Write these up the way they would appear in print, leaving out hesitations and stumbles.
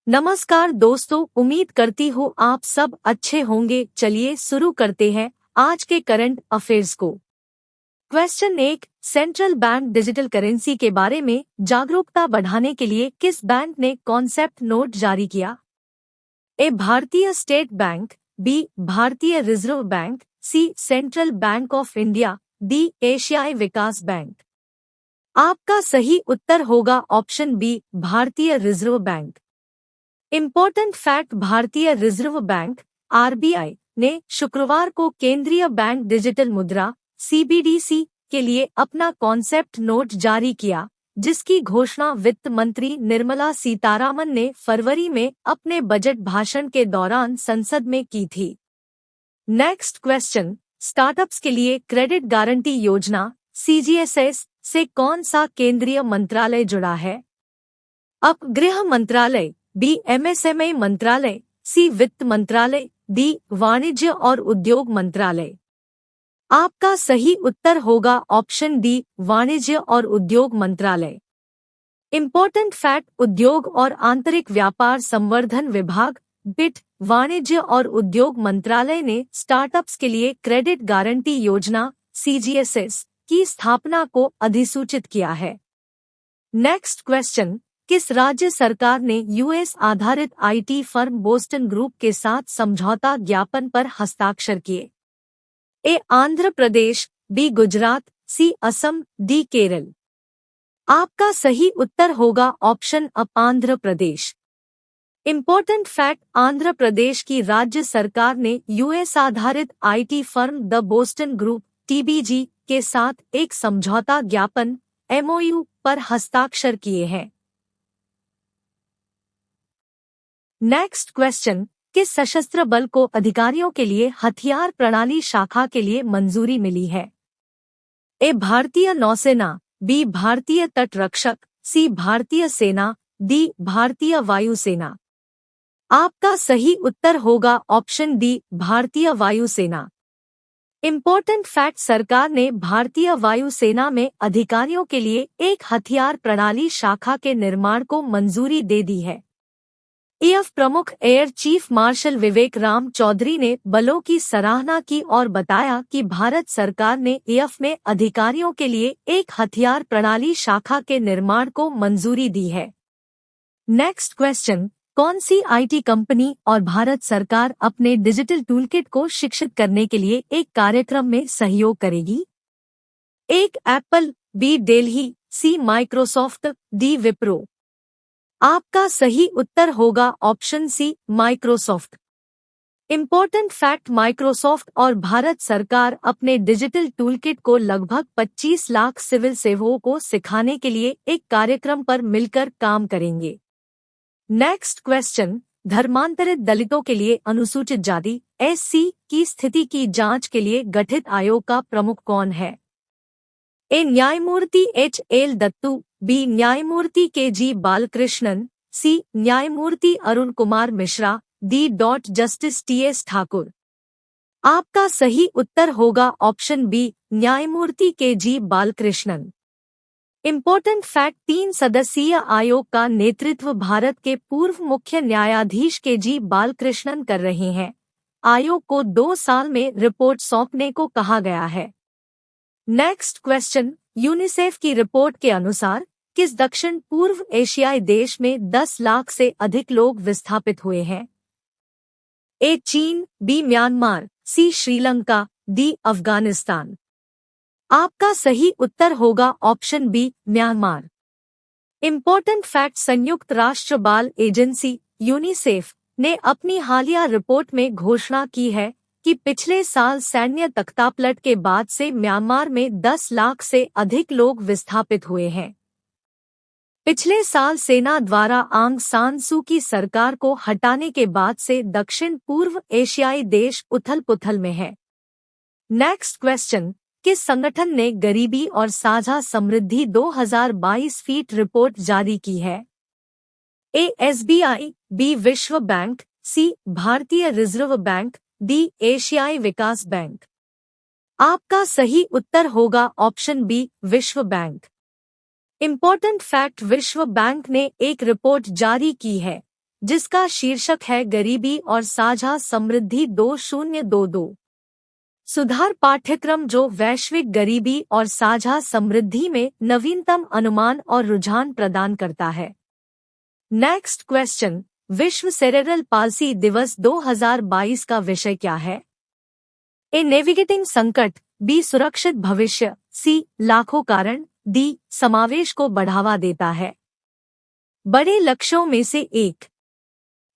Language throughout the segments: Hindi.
नमस्कार दोस्तों, उम्मीद करती हूँ आप सब अच्छे होंगे। चलिए शुरू करते हैं आज के करंट अफेयर्स को। Question 1, central bank digital currency के बारे में जागरूकता बढ़ाने के लिए किस बैंक ने कॉन्सेप्ट नोट जारी किया? ए. भारतीय स्टेट बैंक, बी. भारतीय reserve bank, C. Central bank of India, D. एशियाई विकास बैंक। आपका सही उत्तर होगा ऑप्शन बी, भारतीय रिजर्व बैंक। इम्पोर्टेंट फैक्ट: भारतीय रिजर्व बैंक आरबीआई ने शुक्रवार को केंद्रीय बैंक डिजिटल मुद्रा सीबीडीसी के लिए अपना कॉन्सेप्ट नोट जारी किया, जिसकी घोषणा वित्त मंत्री निर्मला सीतारामन ने फरवरी में अपने बजट भाषण के दौरान संसद में की थी। नेक्स्ट क्वेश्चन, स्टार्टअप्स के लिए क्रेडिट गारंटी योजना सीजीएसएस से कौन सा केंद्रीय मंत्रालय जुड़ा है? अ. गृह मंत्रालय, बी. एमएसएमई मंत्रालय, सी. वित्त मंत्रालय, डी. वाणिज्य और उद्योग मंत्रालय। आपका सही उत्तर होगा ऑप्शन डी, वाणिज्य और उद्योग मंत्रालय। इम्पोर्टेंट फैक्ट: उद्योग और आंतरिक व्यापार संवर्धन विभाग बिट वाणिज्य और उद्योग मंत्रालय ने स्टार्टअप्स के लिए क्रेडिट गारंटी योजना सीजीएसएस की स्थापना को अधिसूचित किया है। नेक्स्ट क्वेश्चन, किस राज्य सरकार ने यूएस आधारित आईटी फर्म बोस्टन ग्रुप के साथ समझौता ज्ञापन पर हस्ताक्षर किए? A. Andhra Pradesh, B. Gujarat, C. Assam, D. Kerala. आपका सही उत्तर होगा option A, Andhra Pradesh. Important fact: Andhra Pradesh की राज्य सरकार ने यूएस आधारित IT firm the Boston group TBG के साथ एक समझौता ज्ञापन एमओयू पर हस्ताक्षर किए हैं। नेक्स्ट क्वेश्चन, किस सशस्त्र बल को अधिकारियों के लिए हथियार प्रणाली शाखा के लिए मंजूरी मिली है? ए. भारतीय नौसेना, बी. भारतीय तट रक्षक, सी. भारतीय सेना, डी. भारतीय वायुसेना। आपका सही उत्तर होगा ऑप्शन डी, भारतीय वायुसेना। इम्पोर्टेंट फैक्ट: सरकार ने भारतीय वायुसेना में अधिकारियों के लिए एक हथियार प्रणाली शाखा के निर्माण को मंजूरी दे दी है। एएफ प्रमुख एयर चीफ मार्शल विवेक राम चौधरी ने बलों की सराहना की और बताया कि भारत सरकार ने एएफ में अधिकारियों के लिए एक हथियार प्रणाली शाखा के निर्माण को मंजूरी दी है। नेक्स्ट क्वेश्चन, कौन सी आईटी कंपनी और भारत सरकार अपने डिजिटल टूलकिट को शिक्षित करने के लिए एक कार्यक्रम में सहयोग करेगी? एक. Apple, B. Delhi, C. Microsoft, D. Wipro. आपका सही उत्तर होगा option C, Microsoft. Important fact: Microsoft और भारत सरकार अपने डिजिटल टूलकिट को लगभग 25 लाख सिविल सेवकों को सिखाने के लिए एक कार्यक्रम पर मिलकर काम करेंगे। नेक्स्ट क्वेश्चन, धर्मांतरित दलितों के लिए अनुसूचित जाति एससी की स्थिति की जांच के लिए गठित आयोग का प्रमुख कौन है? ए. न्यायमूर्ति एच. एल. दत्तू, बी. न्यायमूर्ति के. जी. बालकृष्णन, सी. न्यायमूर्ति Arun Kumar Mishra, D. Justice T. S. Thakur. आपका सही उत्तर होगा ऑप्शन बी, न्यायमूर्ति के. जी. बालकृष्णन। इम्पोर्टेंट फैक्ट: 3 सदस्यीय आयोग का नेतृत्व भारत के पूर्व मुख्य न्यायाधीश के. जी. बालकृष्णन कर रहे हैं। आयोग को 2 साल में रिपोर्ट सौंपने को कहा गया है। नेक्स्ट क्वेश्चन, यूनिसेफ की रिपोर्ट के अनुसार किस दक्षिण पूर्व एशियाई देश में 10 लाख से अधिक लोग विस्थापित हुए हैं? A. China, B. Myanmar, C. Sri Lanka, D. Afghanistan. आपका सही उत्तर होगा option B, Myanmar. Important fact: संयुक्त राष्ट्र बाल एजेंसी यूनिसेफ ने अपनी हालिया रिपोर्ट में घोषणा की है कि पिछले साल सैन्य तख्तापलट के बाद से म्यांमार में 10 लाख से अधिक लोग विस्थापित हुए हैं। पिछले साल सेना द्वारा आंग सान सू की सरकार को हटाने के बाद से दक्षिण पूर्व एशियाई देश उथल-पुथल में है। नेक्स्ट क्वेश्चन, किस संगठन ने गरीबी और साझा समृद्धि 2022 फीट रिपोर्ट जारी की है? ए. SBI, B. विश्व बैंक, सी. भारतीय रिजर्व बैंक, डी. एशियाई विकास बैंक। आपका सही उत्तर होगा ऑप्शन बी, विश्व बैंक। इम्पोर्टेंट फैक्ट: विश्व बैंक ने एक रिपोर्ट जारी की है जिसका शीर्षक है गरीबी और साझा समृद्धि 2022। सुधार पाठ्यक्रम जो वैश्विक गरीबी और साझा समृद्धि में नवीनतम अनुमान और रुझान प्रदान करता है। नेक्स्ट क्वेश्चन, विश्व सेरेब्रल पाल्सी दिवस 2022 का विषय क्या है? ए नेविगेटिंग संकट, बी सुरक्षित भविष्य, सी लाखों कारण, डी समावेश को बढ़ावा देता है। बड़े लक्ष्यों में से एक।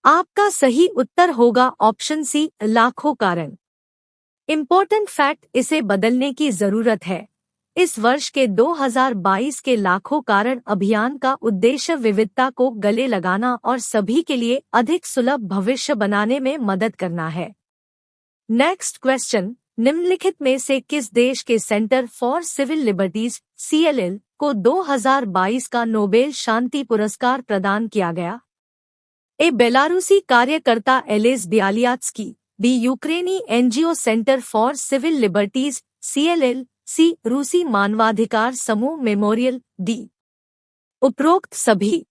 आपका सही उत्तर होगा ऑप्शन सी लाखों कारण। इम्पोर्टेंट फैक्ट, इसे बदलने की जरूरत है। इस वर्ष के 2022 के लाखों कारण अभियान का उद्देश्य विविधता को गले लगाना और सभी के लिए अधिक सुलभ भविष्य बनाने में मदद करना है। नेक्स्ट क्वेश्चन, निम्नलिखित में से किस देश के centre for civil liberties (CLL) को 2022 का नोबेल शांति पुरस्कार प्रदान किया गया? ए बेलारूसी कार्यकर्ता एलेस बियालियात्स्की, बी यूक्रेनी NGO centre for civil liberties (CLL), C रूसी मानवाधिकार समूह मेमोरियल, डी उपरोक्त सभी।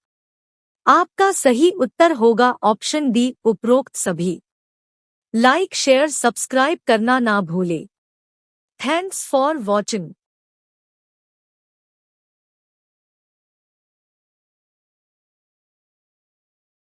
आपका सही उत्तर होगा ऑप्शन डी उपरोक्त सभी। लाइक शेयर सब्सक्राइब करना ना भूले। Thanks for watching.